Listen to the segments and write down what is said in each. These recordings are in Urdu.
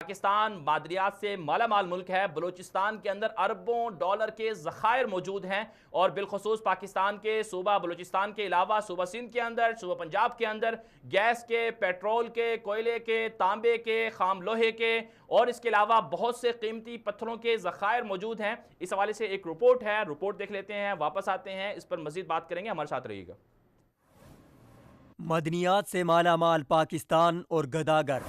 پاکستان معدنیات سے مالا مال ملک ہے۔ بلوچستان کے اندر اربوں ڈالر کے ذخائر موجود ہیں، اور بالخصوص پاکستان کے صوبہ بلوچستان کے علاوہ صوبہ سندھ کے اندر، صوبہ پنجاب کے اندر گیس کے، پیٹرول کے، کوئلے کے، تانبے کے، خام لوہے کے اور اس کے علاوہ بہت سے قیمتی پتھروں کے ذخائر موجود ہیں۔ اس حوالے سے ایک رپورٹ ہے، رپورٹ دیکھ لیتے ہیں، واپس آتے ہیں، اس پر مزید بات کریں گے، ہمارے ساتھ رہیے گا۔ معدنیات سے مالا مال پاکستان اور گداگر۔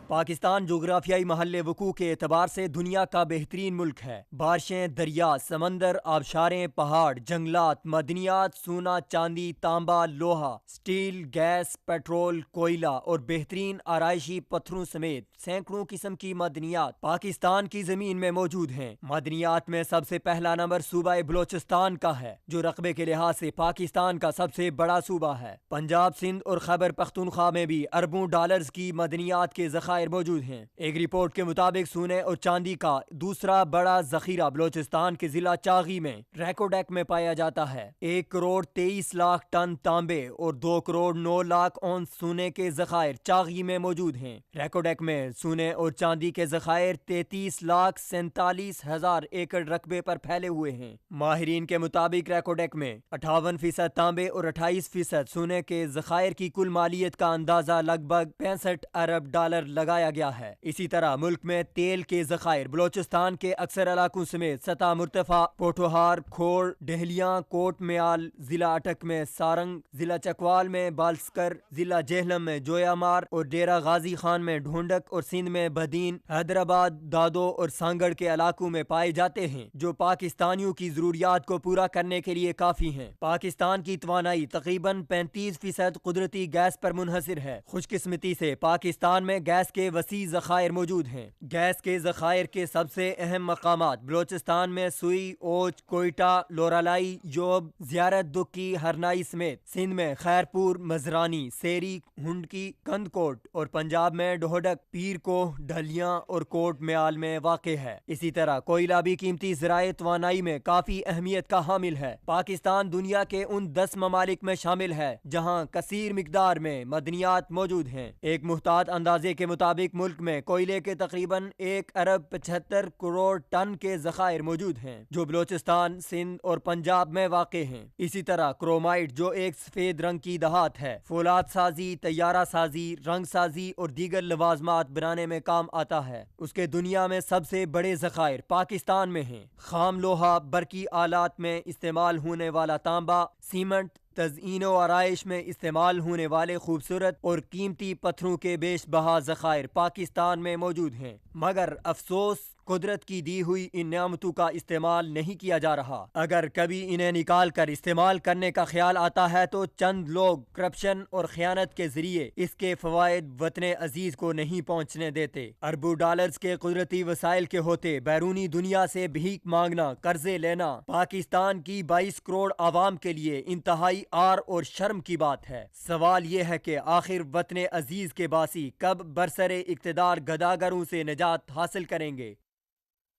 پاکستان جغرافیائی محل وقوع کے اعتبار سے دنیا کا بہترین ملک ہے۔ بارشیں، دریا، سمندر، آبشاریں، پہاڑ، جنگلات، معدنیات، سونا، چاندی، تانبا، لوہا، سٹیل، گیس، پیٹرول، کوئلہ اور بہترین آرائشی پتھروں سمیت سینکڑوں قسم کی معدنیات پاکستان کی زمین میں موجود ہیں۔ معدنیات میں سب سے پہلا نمبر صوبہ بلوچستان کا ہے، جو رقبے کے لحاظ سے پاکستان کا سب سے بڑا صوبہ ہے۔ پنجاب، سندھ اور خیبر پختونخوا میں بھی اربوں ڈالرز کی معدنیات کے ذخائر موجود ہیں۔ ایک رپورٹ کے مطابق سونے اور چاندی کا دوسرا بڑا ذخیرہ بلوچستان کے ضلع چاغی میں ریکوڈیک میں پایا جاتا ہے۔ 1,23,00,000 ٹن تانبے اور 2,09,00,000 اونس سونے کے ذخائر چاغی میں موجود ہیں۔ ریکوڈیک میں سونے اور چاندی کے ذخائر 33,47,000 ایکڑ رقبے پر پھیلے ہوئے ہیں۔ ماہرین کے مطابق ریکوڈیک میں 58% تانبے اور 28% سونے کے ذخائر کی کل مالیت کا اندازہ لگ بھگ 65 ارب ڈالر لگایا گیا ہے۔ اسی طرح ملک میں تیل کے ذخائر بلوچستان کے اکثر علاقوں سمیت سطح مرتفع پوٹھوہار، کھوڑ، ڈہلیاں، کوٹ میال ضلع اٹک میں سارنگ، ضلع چکوال میں بالسکر، ضلع جہلم میں جویا مار اور ڈیرہ غازی خان میں ڈھونڈک اور سندھ میں بدین، حیدرآباد، دادو اور سانگڑ کے علاقوں میں پائے جاتے ہیں، جو پاکستانیوں کی ضروریات کو پورا کرنے کے لیے کافی ہیں۔ پاکستان کی توانائی تقریباً 35% قدرتی گیس پر منحصر ہے۔ خوش قسمتی سے پاکستان میں گیس کے وسیع ذخائر موجود ہیں۔ گیس کے ذخائر کے سب سے اہم مقامات بلوچستان میں سوئی، اوچ، کوئٹہ، لورالائی، یوب، زیارت دکی، ہرنائی سمیت سندھ میں خیرپور، مزرانی، سیری، ہنڈکی، کند کوٹ اور پنجاب میں ڈھوڈک، پیر کوہ، ڈھلیاں اور کوٹ میال میں واقع ہے۔ اسی طرح کوئلہ بھی قیمتی ذرائع توانائی میں کافی اہمیت کا حامل ہے۔ پاکستان دنیا کے ان 10 ممالک میں شامل ہے جہاں کثیر مقدار میں معدنیات موجود ہیں۔ ایک محتاط اندازے کے مطابق ملک میں کوئلے کے تقریباً 1,75,00,00,000 ٹن کے ذخائر موجود ہیں، جو بلوچستان، سندھ اور پنجاب میں واقع ہیں۔ اسی طرح کرومائٹ، جو ایک سفید رنگ کی دھات ہے، فولاد سازی، طیارہ سازی، رنگ سازی اور دیگر لوازمات بنانے میں کام آتا ہے۔ اس کے دنیا میں سب سے بڑے ذخائر پاکستان میں ہیں۔ خام لوہا، برقی آلات میں استعمال ہونے والا تانبا، سیمنٹ، تزئین و آرائش میں استعمال ہونے والے خوبصورت اور قیمتی پتھروں کے بیش بہا ذخائر پاکستان میں موجود ہیں، مگر افسوس قدرت کی دی ہوئی ان نعمتوں کا استعمال نہیں کیا جا رہا۔ اگر کبھی انہیں نکال کر استعمال کرنے کا خیال آتا ہے تو چند لوگ کرپشن اور خیانت کے ذریعے اس کے فوائد وطن عزیز کو نہیں پہنچنے دیتے۔ اربوں ڈالرز کے قدرتی وسائل کے ہوتے بیرونی دنیا سے بھیک مانگنا، قرضے لینا پاکستان کی 22 کروڑ عوام کے لیے انتہائی عار اور شرم کی بات ہے۔ سوال یہ ہے کہ آخر وطن عزیز کے باسی کب برسر اقتدار گداگروں سے نجات حاصل کریں گے؟